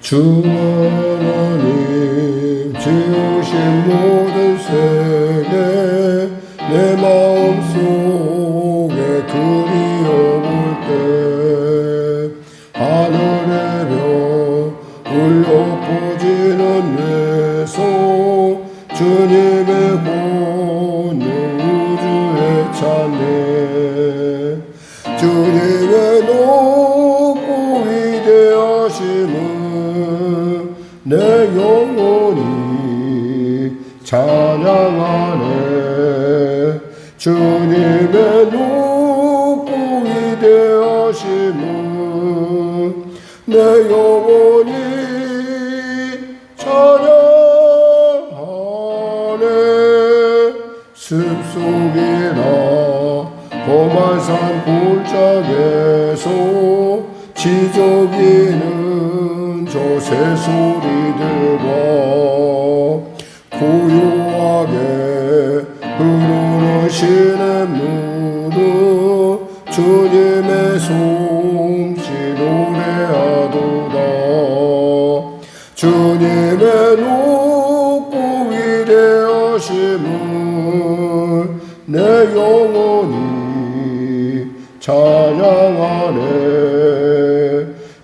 주 하나님 지으신 모든 세계 내 마음속에 그리워볼 때 하늘의 별 울려 퍼지는 내 손 주님의 권능 우주에 찬네 주님의 높고 위대하심은 내 영혼이 찬양하네 주님의 높고 위대하심은 내 영혼이 찬양하네 숲속이나 험한 산 골짜기에서 지저귀는 저 새소리들과 고요하게 흐르는 시냇물은 주님의 솜씨 노래하도다 주님의 높고 위대하심을 내 영혼이 찬양하네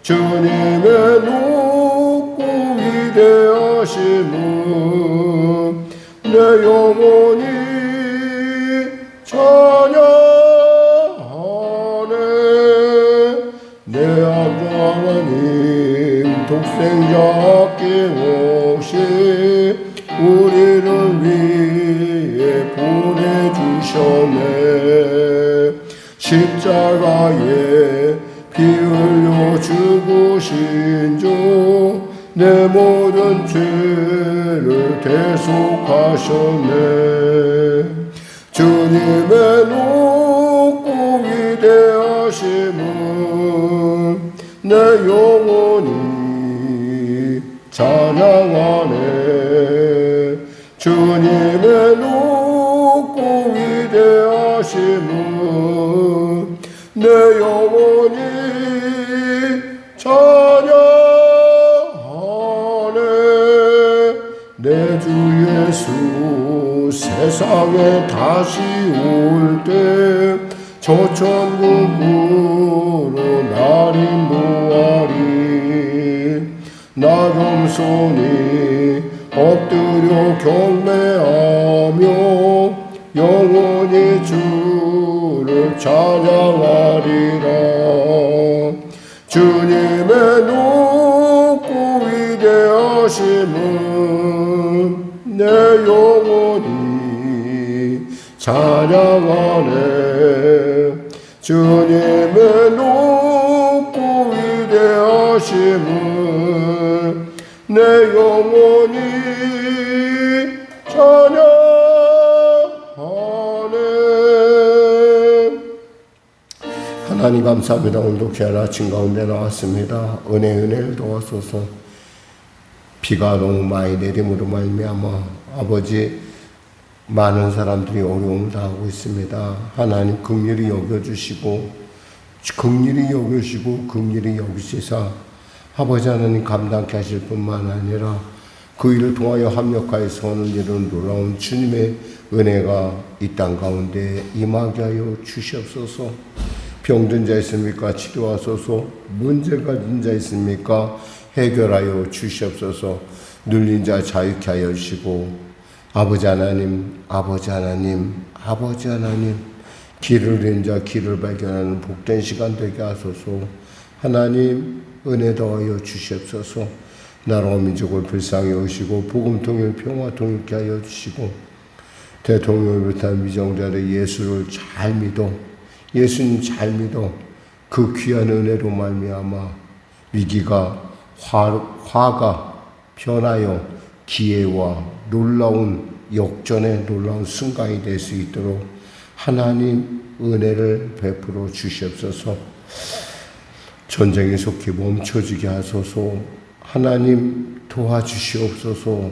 주님의 높고 위대하심은 내 영혼이 찬양하네 내 하나님 독생자 아낌없이 우리를 위해 보내주셨네 십자가에 피 흘려 죽으신 주 내 모든 죄를 대속하셨네 주님의 높고 위대하심은 내 영혼이 찬양하네 주님의 높고 위대하심은 내 영혼이 찬양하네 내 주 예수 세상에 다시 올 때 저 천국으로 날 인도하리 나 겸손히 엎드려 경배하며 영원히 주를 찬양하리라 주님의 높고 위대하심은 내 영혼이 찬양하네 주님의 높고 위대하심은 내 영혼이 찬양하네 하나님 감사합니다. 오늘도 귀한 아침 가운데 나왔습니다. 은혜를 도와소서 비가 너무 많이 내림으로 말미암아 아버지 많은 사람들이 어려움을 당하고 있습니다. 하나님 긍휼히 여겨주시고 긍휼히 여기시사 아버지 하나님 감당케 하실 뿐만 아니라 그 일을 통하여 합력하여 선을 이루는 놀라운 주님의 은혜가 이 땅 가운데 임하게 하여 주시옵소서. 병든 자 있습니까? 치료하소서. 문제 가진 자 있습니까? 해결하여 주시옵소서. 눌린 자 자유케 하여 주시고 아버지 하나님 길을 잃은 자 길을 발견하는 복된 시간 되게 하소서. 하나님 은혜 더하여 주시옵소서. 나라와 민족을 불쌍히 여기시고 복음 통일 평화 통일케 하여 주시고 대통령을 비롯한 위정자들 예수님 잘 믿어 그 귀한 은혜로 말미암아 위기가 화가 변하여 기회와 놀라운 역전의 놀라운 순간이 될 수 있도록 하나님 은혜를 베풀어 주시옵소서. 전쟁이 속히 멈춰지게 하소서. 하나님 도와주시옵소서.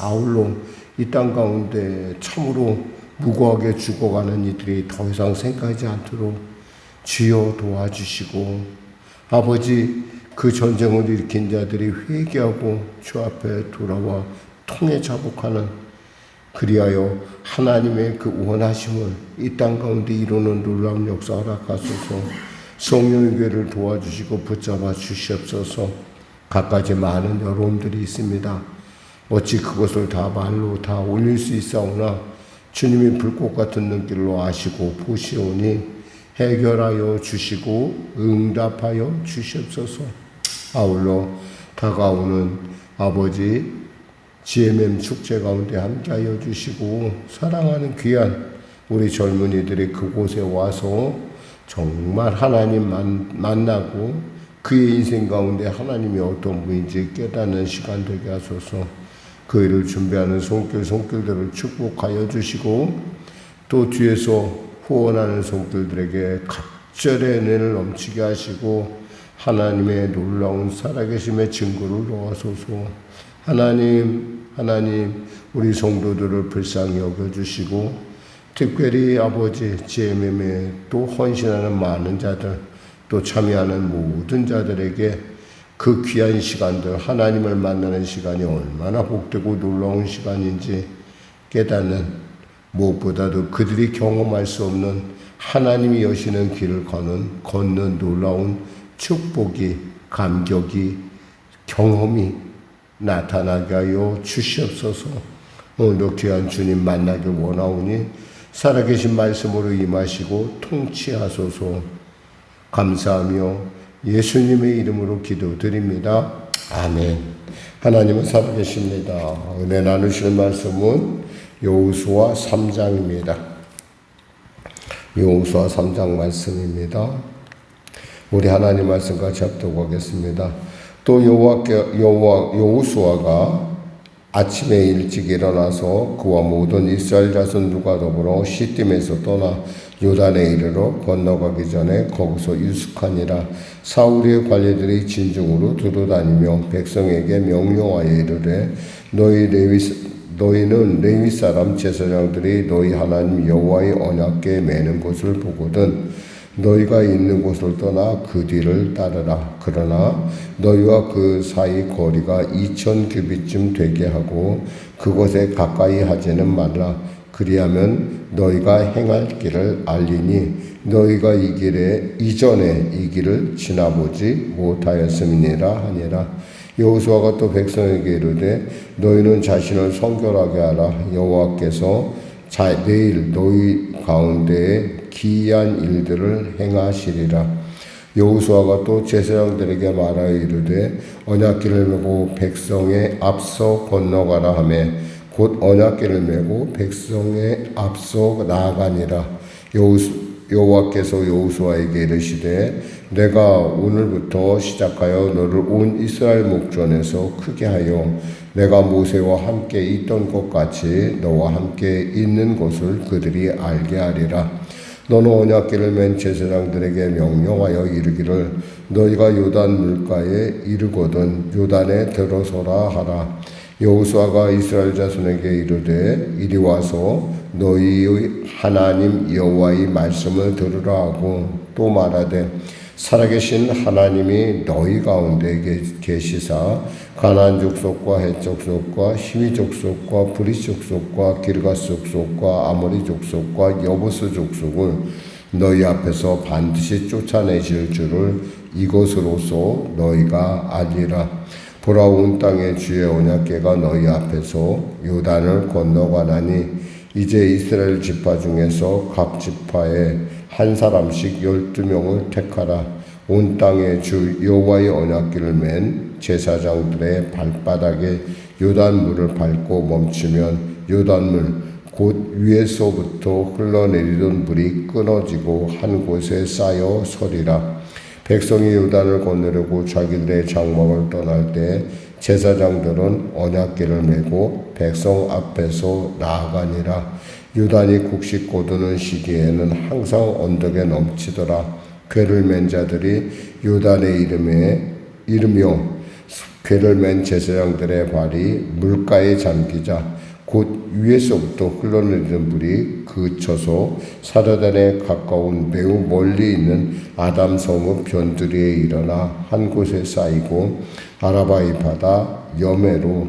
아울러 이 땅 가운데 참으로 무고하게 죽어가는 이들이 더 이상 생각하지 않도록 주여 도와주시고 아버지, 그 전쟁을 일으킨 자들이 회개하고 주 앞에 돌아와 통해 자복하는, 그리하여 하나님의 그 원하심을 이 땅 가운데 이루는 놀라운 역사 허락하소서. 성령의 교회를 도와주시고 붙잡아 주시옵소서. 갖가지 많은 어려움들이 있습니다. 어찌 그것을 다 말로 다 올릴 수 있사오나 주님이 불꽃 같은 눈길로 아시고 보시오니 해결하여 주시고 응답하여 주시옵소서. 아울러 다가오는 아버지 GMM 축제 가운데 함께하여 주시고 사랑하는 귀한 우리 젊은이들이 그곳에 와서 정말 하나님 만나고 그의 인생 가운데 하나님이 어떤 분인지 깨닫는 시간 되게 하소서. 그 일을 준비하는 손길들을 축복하여 주시고 또 뒤에서 후원하는 손길들에게 갑절의 은혜를 넘치게 하시고 하나님의 놀라운 살아계심의 증거를 놓아소서. 하나님 우리 성도들을 불쌍히 여겨주시고 특별히 아버지 GMM에 또 헌신하는 많은 자들 또 참여하는 모든 자들에게 그 귀한 시간들, 하나님을 만나는 시간이 얼마나 복되고 놀라운 시간인지 깨닫는, 무엇보다도 그들이 경험할 수 없는 하나님이 여시는 길을 걷는 놀라운 축복이, 감격이, 경험이 나타나게 하여 주시옵소서. 오늘도 귀한 주님 만나길 원하오니 살아계신 말씀으로 임하시고 통치하소서. 감사하며 예수님의 이름으로 기도드립니다. 아멘. 하나님은 살아계십니다. 은혜 나누시는 말씀은 여호수아 3장입니다. 여호수아 3장 말씀입니다. 우리 하나님 말씀 같이 합독하겠습니다. 또 여호수아가 아침에 일찍 일어나서 그와 모든 이스라엘 자손들과 더불어 시딤에서 떠나 요단에 이르러 건너가기 전에 거기서 유숙하니라. 사울의 관리들이 진중으로 두루다니며 백성에게 명령하여 이르되 너희는 레위 사람 제사장들이 너희 하나님 여호와의 언약궤에 매는 곳을 보거든 너희가 있는 곳을 떠나 그 뒤를 따르라. 그러나 너희와 그 사이 거리가 2000규빗쯤 되게 하고 그곳에 가까이 하지는 말라. 그리하면 너희가 행할 길을 알리니 너희가 이전에 이 길을 지나보지 못하였음이니라 하니라. 여호수아가 또 백성에게 이르되 너희는 자신을 성결하게 하라. 여호와께서 내일 너희 가운데에 기이한 일들을 행하시리라. 여호수아가 또 제사장들에게 말하여 이르되 언약궤를 메고 백성의 앞서 건너가라 하매 곧 언약궤를 메고 백성의 앞서 나아가니라. 여호와께서 여호수아에게 이르시되 내가 오늘부터 시작하여 너를 온 이스라엘 목전에서 크게 하여 내가 모세와 함께 있던 것 같이 너와 함께 있는 것을 그들이 알게 하리라. 너는 언약궤를 맨 제사장들에게 명령하여 이르기를 너희가 요단 물가에 이르거든 요단에 들어서라 하라. 여호수아가 이스라엘 자손에게 이르되 이리 와서 너희의 하나님 여호와의 말씀을 들으라 하고 또 말하되 살아계신 하나님이 너희 가운데 계시사 가나안 족속과 헷 족속과 히위 족속과 브릿 족속과 기르가스 족속과 아모리 족속과 여부스 족속을 너희 앞에서 반드시 쫓아내실 줄을 이것으로서 너희가 알리라. 보라, 온 땅의 주의 언약궤가 너희 앞에서 요단을 건너가나니 이제 이스라엘 지파 중에서 각 지파에 한 사람씩 12명을 택하라. 온 땅의 주 여호와의 언약궤를 맨 제사장들의 발바닥에 요단물을 밟고 멈추면 요단물 곧 위에서부터 흘러내리던 물이 끊어지고 한 곳에 쌓여 서리라. 백성이 요단을 건너려고 자기들의 장막을 떠날 때 제사장들은 언약궤를 메고 백성 앞에서 나아가니라. 요단이 곡식 거두는 시기에는 항상 언덕에 넘치더라. 궤를 맨 자들이 요단에 이르며 궤를 맨 제사장들의 발이 물가에 잠기자 곧 위에서부터 흘러내리는 물이 그쳐서 사르단에 가까운 매우 멀리 있는 아담 성읍 변두리에 일어나 한 곳에 쌓이고 아라바의 바다 여메로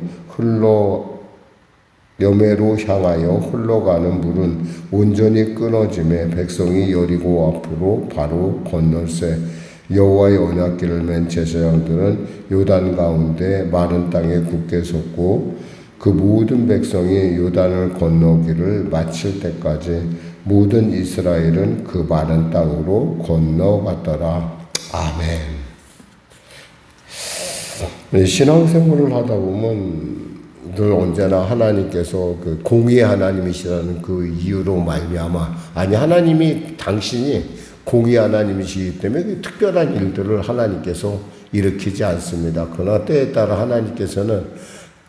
향하여 흘러가는 물은 온전히 끊어짐에 백성이 여리고 앞으로 바로 건널세. 여호와의 언약궤를 맨 제사장들은 요단 가운데 마른 땅에 굳게 섰고 그 모든 백성이 요단을 건너기를 마칠 때까지 모든 이스라엘은 그 마른 땅으로 건너갔더라. 아멘. 신앙생활을 하다 보면 늘 언제나 하나님께서 그 공의의 하나님이시라는 그 이유로 말미암아, 아니 하나님이 당신이 공의 하나님이시기 때문에 그 특별한 일들을 하나님께서 일으키지 않습니다. 그러나 때에 따라 하나님께서는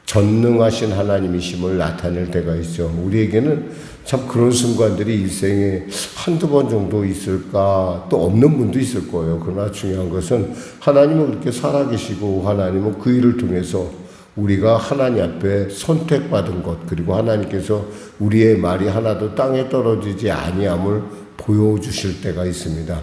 전능하신 하나님이심을 나타낼 때가 있죠. 우리에게는 참 그런 순간들이 일생에 한두 번 정도 있을까, 또 없는 분도 있을 거예요. 그러나 중요한 것은 하나님은 그렇게 살아계시고 하나님은 그 일을 통해서 우리가 하나님 앞에 선택받은 것, 그리고 하나님께서 우리의 말이 하나도 땅에 떨어지지 아니함을 보여주실 때가 있습니다.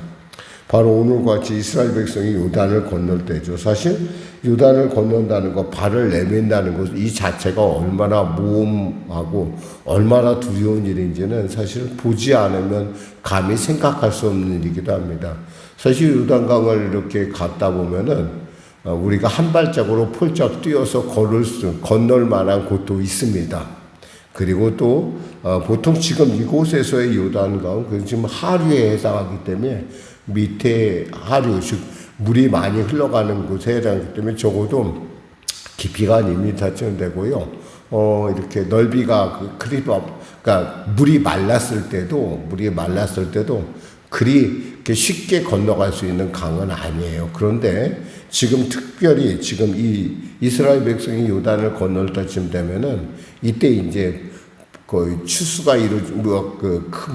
바로 오늘과 같이 이스라엘 백성이 요단을 건널 때죠. 사실 요단을 건넌다는 것, 발을 내민다는 것, 이 자체가 얼마나 모험하고 얼마나 두려운 일인지는 사실 보지 않으면 감히 생각할 수 없는 일이기도 합니다. 사실 요단강을 이렇게 갔다 보면은 우리가 한 발짝으로 폴짝 뛰어서 건널 만한 곳도 있습니다. 그리고 또 보통 지금 이곳에서의 요단강, 그건 지금 하류에 해당하기 때문에 밑에 하류, 즉 물이 많이 흘러가는 곳에 해당하기 때문에 적어도 깊이가 한 2m쯤 되고요. 이렇게 넓이가 그러니까 물이 말랐을 때도 그리 이렇게 쉽게 건너갈 수 있는 강은 아니에요. 그런데 지금 특별히 지금 이 이스라엘 백성이 요단을 건널 때쯤 되면은 이때 이제 거의 추수가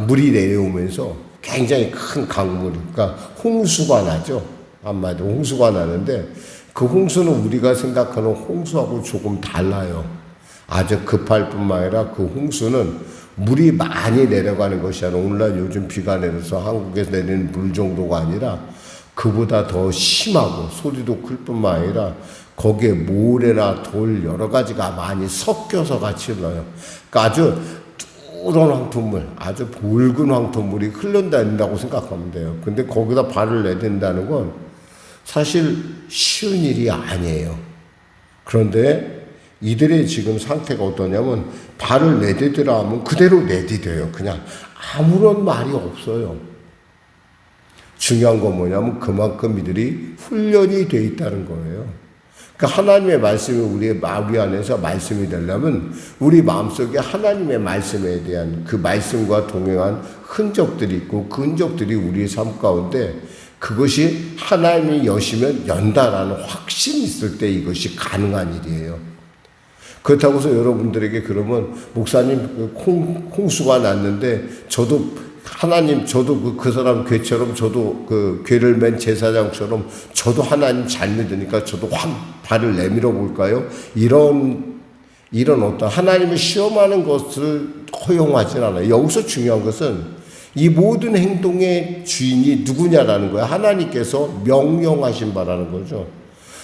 물이 내려오면서 굉장히 큰 강물, 그러니까 홍수가 나죠. 한마디로 홍수가 나는데 그 홍수는 우리가 생각하는 홍수하고 조금 달라요. 아주 급할 뿐만 아니라 그 홍수는 물이 많이 내려가는 것이 아니라 오늘날 요즘 비가 내려서 한국에서 내리는 물 정도가 아니라 그보다 더 심하고 소리도 클 뿐만 아니라 거기에 모래나 돌 여러 가지가 많이 섞여서 같이 흘러요. 그러니까 아주 푸른 황토물, 아주 붉은 황토물이 흘러다닌다고 생각하면 돼요. 근데 거기다 발을 내댄다는 건 사실 쉬운 일이 아니에요. 그런데 이들의 지금 상태가 어떠냐면 발을 내디디라 하면 그대로 내디뎌요. 그냥 아무런 말이 없어요. 중요한 건 뭐냐면 그만큼 이들이 훈련이 돼 있다는 거예요. 그러니까 하나님의 말씀이 우리 안에서 말씀이 되려면 우리 마음속에 하나님의 말씀에 대한 그 말씀과 동행한 흔적들이 있고 그 흔적들이 우리의 삶 가운데 그것이 하나님이 여시면 연다라는 확신이 있을 때 이것이 가능한 일이에요. 그렇다고 해서 여러분들에게 그러면 목사님 홍수가 났는데 저도 그 사람 괴처럼 저도 그 괴를 맨 제사장처럼 저도 하나님 잘 믿으니까 저도 확 발을 내밀어 볼까요? 이런 어떤 하나님을 시험하는 것을 허용하진 않아요. 여기서 중요한 것은 이 모든 행동의 주인이 누구냐라는 거예요. 하나님께서 명령하신 바라는 거죠.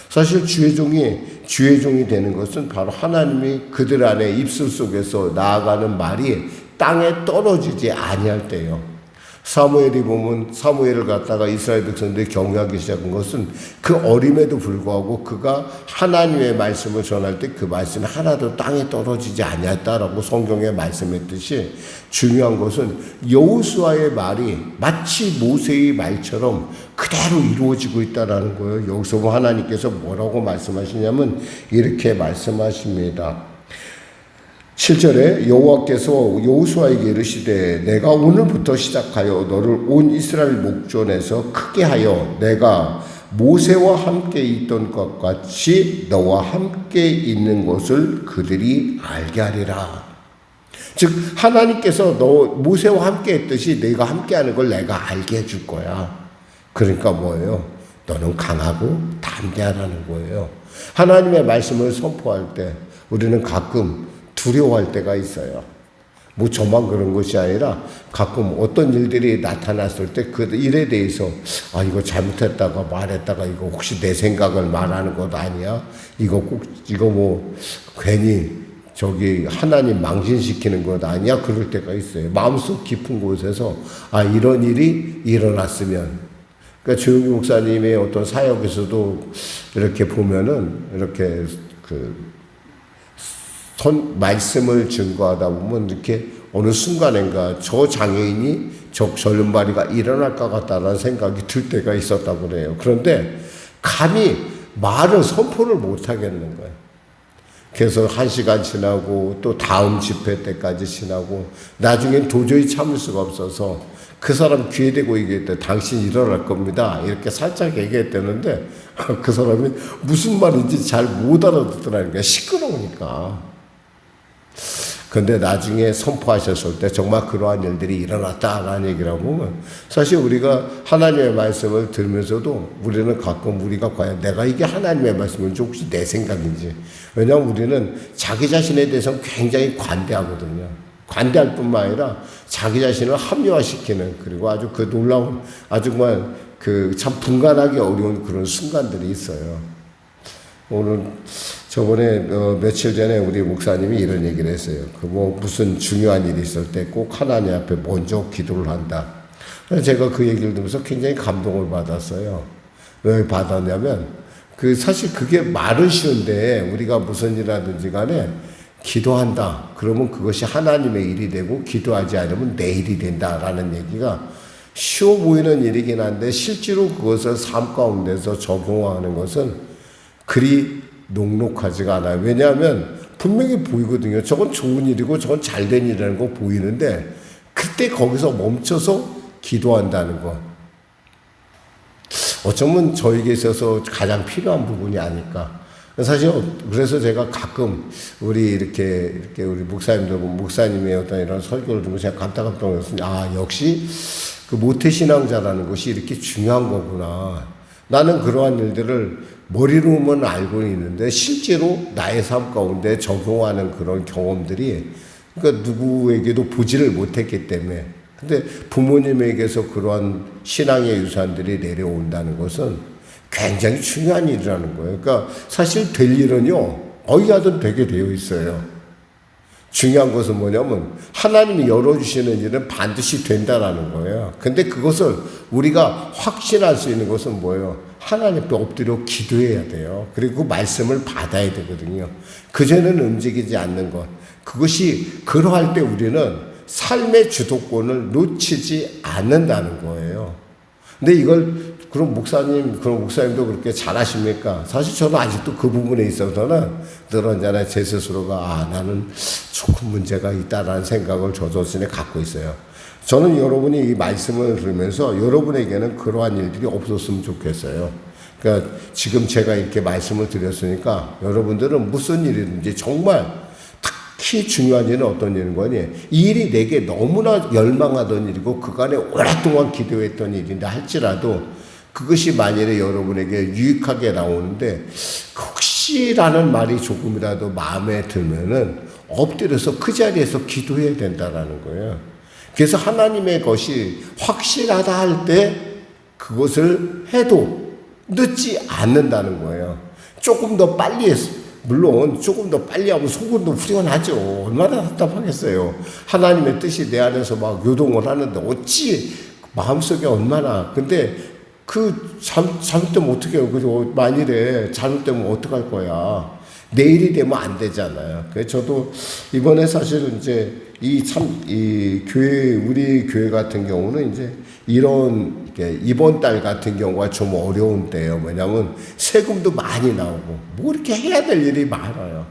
사실 주의 종이 되는 것은 바로 하나님이 그들 안에 입술 속에서 나아가는 말이 땅에 떨어지지 아니할 때요. 사무엘이 보면 사무엘을 갖다가 이스라엘 백성들이 경외하기 시작한 것은 그 어림에도 불구하고 그가 하나님의 말씀을 전할 때 그 말씀이 하나도 땅에 떨어지지 아니했다라고 성경에 말씀했듯이 중요한 것은 여호수아의 말이 마치 모세의 말처럼 그대로 이루어지고 있다라는 거예요. 여기서 하나님께서 뭐라고 말씀하시냐면 이렇게 말씀하십니다. 7절에 여호와께서 여호수아에게 이르시되 내가 오늘부터 시작하여 너를 온 이스라엘 목전에서 크게 하여 내가 모세와 함께 있던 것 같이 너와 함께 있는 것을 그들이 알게 하리라. 즉 하나님께서 너 모세와 함께 했듯이 내가 함께 하는 걸 내가 알게 해줄 거야. 그러니까 뭐예요? 너는 강하고 담대하라는 거예요. 하나님의 말씀을 선포할 때 우리는 가끔 두려워할 때가 있어요. 뭐 저만 그런 것이 아니라 가끔 어떤 일들이 나타났을 때 그 일에 대해서 이거 잘못했다가 말했다가 이거 혹시 내 생각을 말하는 것 아니야? 이거 뭐 괜히 하나님 망신시키는 것 아니야? 그럴 때가 있어요. 마음속 깊은 곳에서 이런 일이 일어났으면. 그러니까 조용기 목사님의 어떤 사역에서도 이렇게 보면은 이렇게 말씀을 증거하다 보면 이렇게 어느 순간인가 저 장애인이 절름발이가 일어날 것 같다라는 생각이 들 때가 있었다고 그래요. 그런데 감히 말을 선포를 못 하겠는 거예요. 그래서 1시간 지나고 또 다음 집회 때까지 지나고 나중엔 도저히 참을 수가 없어서 그 사람 귀에 대고 얘기했대. 당신 일어날 겁니다. 이렇게 살짝 얘기했다는데 그 사람이 무슨 말인지 잘 못 알아듣더라는 거야. 시끄러우니까. 근데 나중에 선포하셨을 때 정말 그러한 일들이 일어났다라는 얘기를 하면 사실 우리가 하나님의 말씀을 들으면서도 우리는 가끔 우리가 과연 내가 이게 하나님의 말씀인지 혹시 내 생각인지, 왜냐하면 우리는 자기 자신에 대해서는 굉장히 관대하거든요. 관대할 뿐만 아니라 자기 자신을 합리화시키는, 그리고 아주 그 놀라운, 아주 정말 참 분간하기 어려운 그런 순간들이 있어요. 오늘 저번에 며칠 전에 우리 목사님이 이런 얘기를 했어요. 무슨 중요한 일이 있을 때 꼭 하나님 앞에 먼저 기도를 한다. 그래서 제가 그 얘기를 들으면서 굉장히 감동을 받았어요. 왜 받았냐면 사실 그게 말은 쉬운데 우리가 무슨 일하든지 간에 기도한다. 그러면 그것이 하나님의 일이 되고 기도하지 않으면 내 일이 된다라는 얘기가 쉬워 보이는 일이긴 한데 실제로 그것을 삶 가운데서 적용하는 것은 그리 녹록하지가 않아요. 왜냐하면 분명히 보이거든요. 저건 좋은 일이고 저건 잘된 일이라는 거 보이는데 그때 거기서 멈춰서 기도한다는 거. 어쩌면 저에게 있어서 가장 필요한 부분이 아닐까. 사실 그래서 제가 가끔 우리 목사님의 어떤 이런 설교를 들으면 제가 깜짝깜짝 놀랐어요. 역시 그 모태신앙자라는 것이 이렇게 중요한 거구나. 나는 그러한 일들을 머리로만 알고 있는데 실제로 나의 삶 가운데 적용하는 그런 경험들이 그러니까 누구에게도 보지를 못했기 때문에, 근데 부모님에게서 그러한 신앙의 유산들이 내려온다는 것은 굉장히 중요한 일이라는 거예요. 그러니까 사실 될 일은요 어디 가든 되게 되어 있어요. 중요한 것은 뭐냐면 하나님이 열어주시는 일은 반드시 된다라는 거예요. 근데 그것을 우리가 확신할 수 있는 것은 뭐예요? 하나님 앞에 엎드려 기도해야 돼요. 그리고 그 말씀을 받아야 되거든요. 그전에는 움직이지 않는 것. 그것이 그러할 때 우리는 삶의 주도권을 놓치지 않는다는 거예요. 근데 이걸 그런 목사님도 그렇게 잘하십니까? 사실 저는 아직도 그 부분에 있어서는 늘 언제나 제 스스로가 나는 조금 문제가 있다라는 생각을 저조신에 갖고 있어요. 저는 여러분이 이 말씀을 들으면서 여러분에게는 그러한 일들이 없었으면 좋겠어요. 그러니까 지금 제가 이렇게 말씀을 드렸으니까 여러분들은 무슨 일이든지 정말 특히 중요한 일은 어떤 일인 거니? 이 일이 내게 너무나 열망하던 일이고 그간에 오랫동안 기도했던 일인데 할지라도 그것이 만일에 여러분에게 유익하게 나오는데 혹시라는 말이 조금이라도 마음에 들면은 엎드려서 그 자리에서 기도해야 된다라는 거예요. 그래서 하나님의 것이 확실하다 할 때 그것을 해도 늦지 않는다는 거예요. 조금 더 빨리 했어. 물론 조금 더 빨리 하면 속은 더 후련하죠. 얼마나 답답하겠어요. 하나님의 뜻이 내 안에서 막 요동을 하는데 어찌 마음속에 얼마나. 근데 잘못되면 어떻게 해요? 그리고 만일에 잘못되면 어떡할 거야. 내일이 되면 안 되잖아요. 그래서 저도 이번에 사실은 이제 우리 교회 같은 경우는 이제 이번 달 같은 경우가 좀 어려운 때예요. 왜냐하면 세금도 많이 나오고 뭐 이렇게 해야 될 일이 많아요.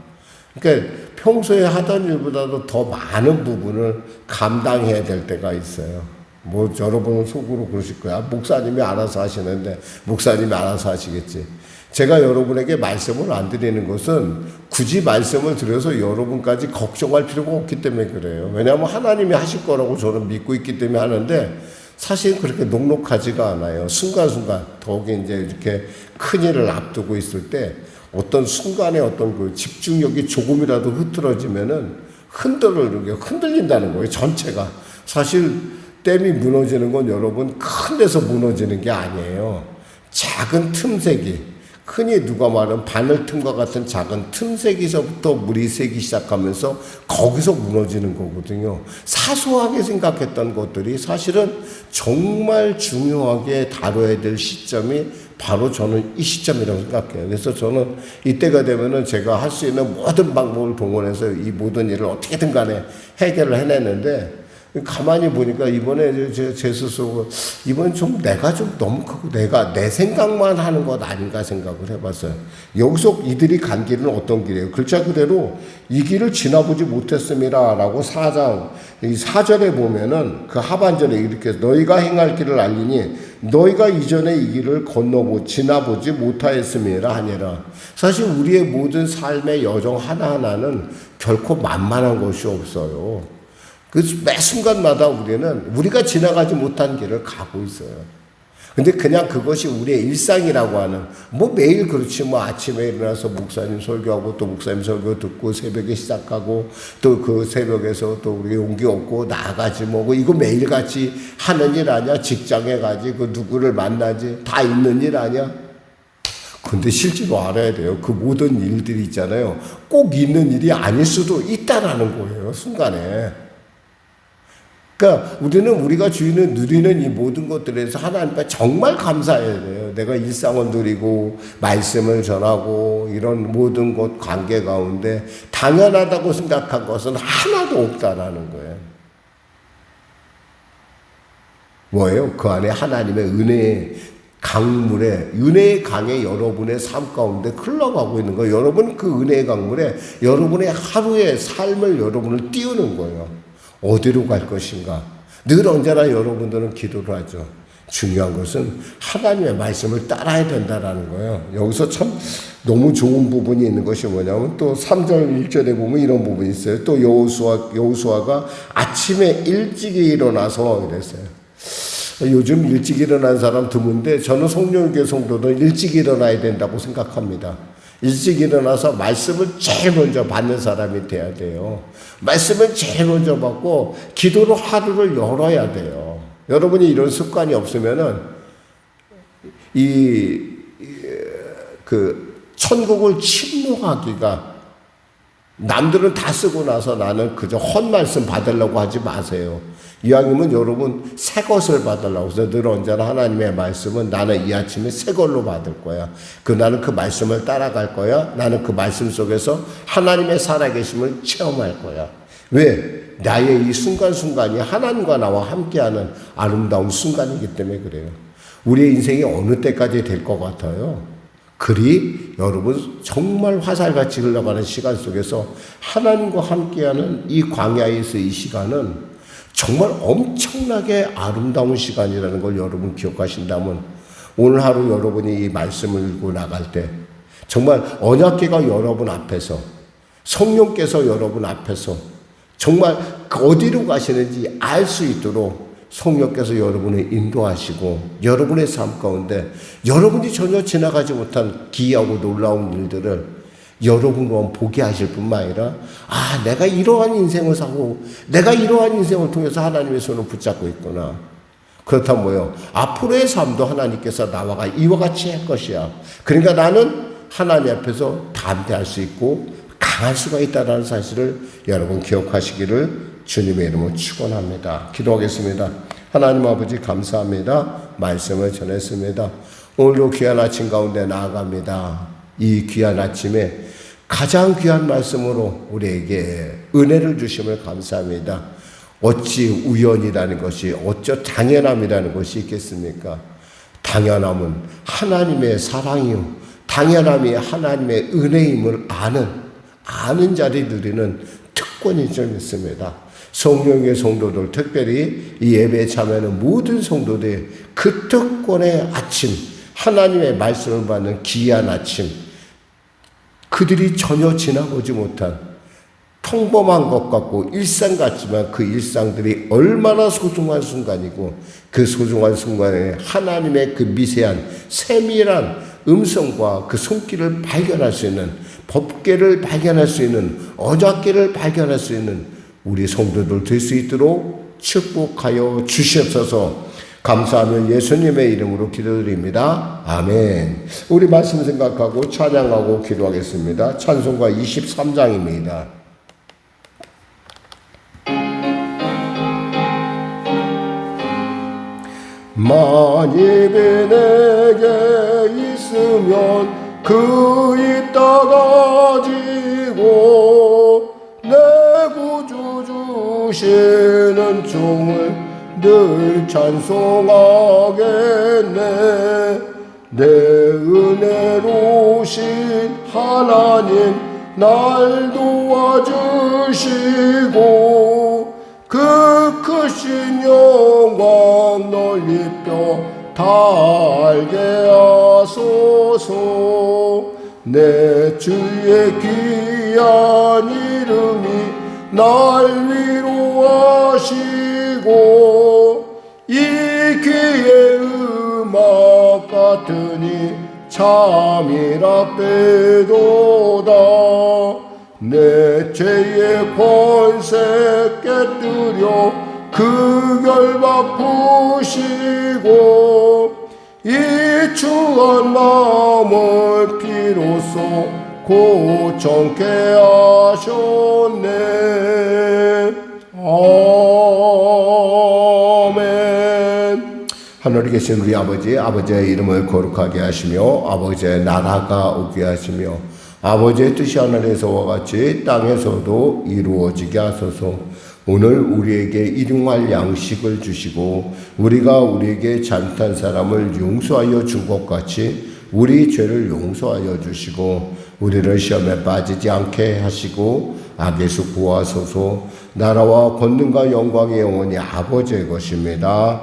그러니까 평소에 하던 일보다도 더 많은 부분을 감당해야 될 때가 있어요. 뭐 여러분은 속으로 그러실 거야. 목사님이 알아서 하시는데 목사님이 알아서 하시겠지. 제가 여러분에게 말씀을 안 드리는 것은 굳이 말씀을 드려서 여러분까지 걱정할 필요가 없기 때문에 그래요. 왜냐하면 하나님이 하실 거라고 저는 믿고 있기 때문에 하는데 사실 그렇게 녹록하지가 않아요. 순간순간 더욱이 이제 이렇게 큰 일을 앞두고 있을 때 어떤 순간에 어떤 그 집중력이 조금이라도 흐트러지면은 흔들린다는 거예요. 전체가. 사실 댐이 무너지는 건 여러분 큰 데서 무너지는 게 아니에요. 작은 틈새기, 흔히 누가 말하는 바늘 틈과 같은 작은 틈새기서부터 물이 새기 시작하면서 거기서 무너지는 거거든요. 사소하게 생각했던 것들이 사실은 정말 중요하게 다뤄야 될 시점이 바로 저는 이 시점이라고 생각해요. 그래서 저는 이때가 되면은 제가 할 수 있는 모든 방법을 동원해서 이 모든 일을 어떻게든 간에 해결을 해냈는데, 가만히 보니까 이번에 제 스스로 이번 좀 내가 좀 너무 크고 내가 내 생각만 하는 것 아닌가 생각을 해봤어요. 여기서 이들이 간 길은 어떤 길이에요? 글자 그대로 이 길을 지나보지 못했음이라라고 4장 이 4절에 보면은 그 하반절에 이렇게 너희가 행할 길을 알리니 너희가 이전에 이 길을 지나보지 못하였음이라 하니라. 사실 우리의 모든 삶의 여정 하나하나는 결코 만만한 것이 없어요. 그 매 순간마다 우리가 지나가지 못한 길을 가고 있어요. 근데 그냥 그것이 우리의 일상이라고 하는, 뭐 매일 그렇지, 뭐 아침에 일어나서 목사님 설교하고 또 목사님 설교 듣고 새벽에 시작하고 또 그 새벽에서 또 우리 용기 얻고 나가지 뭐 이거 매일같이 하는 일 아니야? 직장에 가지, 그 누구를 만나지, 다 있는 일 아니야? 근데 실제로 알아야 돼요. 그 모든 일들이 있잖아요. 꼭 있는 일이 아닐 수도 있다라는 거예요, 순간에. 그러니까 우리가 누리는 이 모든 것들에서 하나님께 정말 감사해야 돼요. 내가 일상을 누리고 말씀을 전하고 이런 모든 것 관계 가운데 당연하다고 생각한 것은 하나도 없다라는 거예요. 뭐예요? 그 안에 하나님의 은혜의 강에 여러분의 삶 가운데 흘러가고 있는 거예요. 여러분 그 은혜의 강물에 여러분의 하루의 삶을 여러분을 띄우는 거예요. 어디로 갈 것인가? 늘 언제나 여러분들은 기도를 하죠. 중요한 것은 하나님의 말씀을 따라야 된다라는 거예요. 여기서 참 너무 좋은 부분이 있는 것이 뭐냐면 또 3절 1절에 보면 이런 부분이 있어요. 또 여호수아가 아침에 일찍 일어나서 이랬어요. 요즘 일찍 일어난 사람 드문데 저는 성령교회 성도는 일찍 일어나야 된다고 생각합니다. 일찍 일어나서 말씀을 제일 먼저 받는 사람이 돼야 돼요. 말씀을 제일 먼저 받고 기도로 하루를 열어야 돼요. 여러분이 이런 습관이 없으면은 천국을 침노하기가, 남들은 다 쓰고 나서 나는 그저 헛말씀 받으려고 하지 마세요. 이왕이면 여러분 새 것을 받으려고 해서 늘 언제나 하나님의 말씀은 나는 이 아침에 새 걸로 받을 거야. 나는 그 말씀을 따라갈 거야. 나는 그 말씀 속에서 하나님의 살아계심을 체험할 거야. 왜? 나의 이 순간순간이 하나님과 나와 함께하는 아름다운 순간이기 때문에 그래요. 우리의 인생이 어느 때까지 될 것 같아요? 그리 여러분 정말 화살같이 흘러가는 시간 속에서 하나님과 함께하는 이 광야에서 이 시간은 정말 엄청나게 아름다운 시간이라는 걸 여러분 기억하신다면 오늘 하루 여러분이 이 말씀을 읽고 나갈 때 정말 언약궤가 여러분 앞에서, 성령께서 여러분 앞에서 정말 어디로 가시는지 알 수 있도록 성령께서 여러분을 인도하시고 여러분의 삶 가운데 여러분이 전혀 지나가지 못한 기이하고 놀라운 일들을 여러분과 보게 하실 뿐만 아니라 내가 이러한 인생을 사고 내가 이러한 인생을 통해서 하나님의 손을 붙잡고 있구나. 그렇다면 뭐요? 앞으로의 삶도 하나님께서 나와 이와 같이 할 것이야. 그러니까 나는 하나님 앞에서 담대할 수 있고 강할 수가 있다는 사실을 여러분 기억하시기를 주님의 이름으로 축원합니다. 기도하겠습니다. 하나님 아버지 감사합니다. 말씀을 전했습니다. 오늘도 귀한 아침 가운데 나아갑니다. 이 귀한 아침에 가장 귀한 말씀으로 우리에게 은혜를 주심을 감사합니다. 어찌 우연이라는 것이, 어쩌 당연함이라는 것이 있겠습니까? 당연함은 하나님의 사랑이요, 당연함이 하나님의 은혜임을 아는 자리 누리는 특권인 줄 믿습니다. 성령의 성도들, 특별히 이 예배에 참여하는 모든 성도들이 그 특권의 아침, 하나님의 말씀을 받는 귀한 아침, 그들이 전혀 지나보지 못한 평범한 것 같고 일상 같지만 그 일상들이 얼마나 소중한 순간이고 그 소중한 순간에 하나님의 그 미세한 세밀한 음성과 그 손길을 발견할 수 있는, 법궤를 발견할 수 있는, 언약궤를 발견할 수 있는 우리 성도들 될 수 있도록 축복하여 주시옵소서. 감사하며 예수님의 이름으로 기도드립니다. 아멘. 우리 말씀 생각하고 찬양하고 기도하겠습니다. 찬송가 23장입니다. 만입이 내게 있으면 그 있다 가지고 내 구주 주시는 종을 늘 찬송하겠네. 내 은혜로우신 하나님 날 도와주시고 그 크신 영광 널리 뼈 다 알게 하소서. 내 주의 귀한 이름이 날 위로하시고 이 귀의 음악 같으니 참이라 빼도다. 내 죄의 권세 깨뜨려 그 결박 푸시고 이 추한 마음을 비로소 고정케 하셨네. 아멘. 하늘에 계신 우리 아버지의 이름을 거룩하게 하시며 아버지의 나라가 오게 하시며 아버지의 뜻이 하늘에서와 같이 땅에서도 이루어지게 하소서. 오늘 우리에게 일용할 양식을 주시고 우리가 우리에게 잘못한 사람을 용서하여 준 것 같이 우리 죄를 용서하여 주시고 우리를 시험에 빠지지 않게 하시고 악에서 구하소서. 나라와 권능과 영광이 영원히 아버지의 것입니다.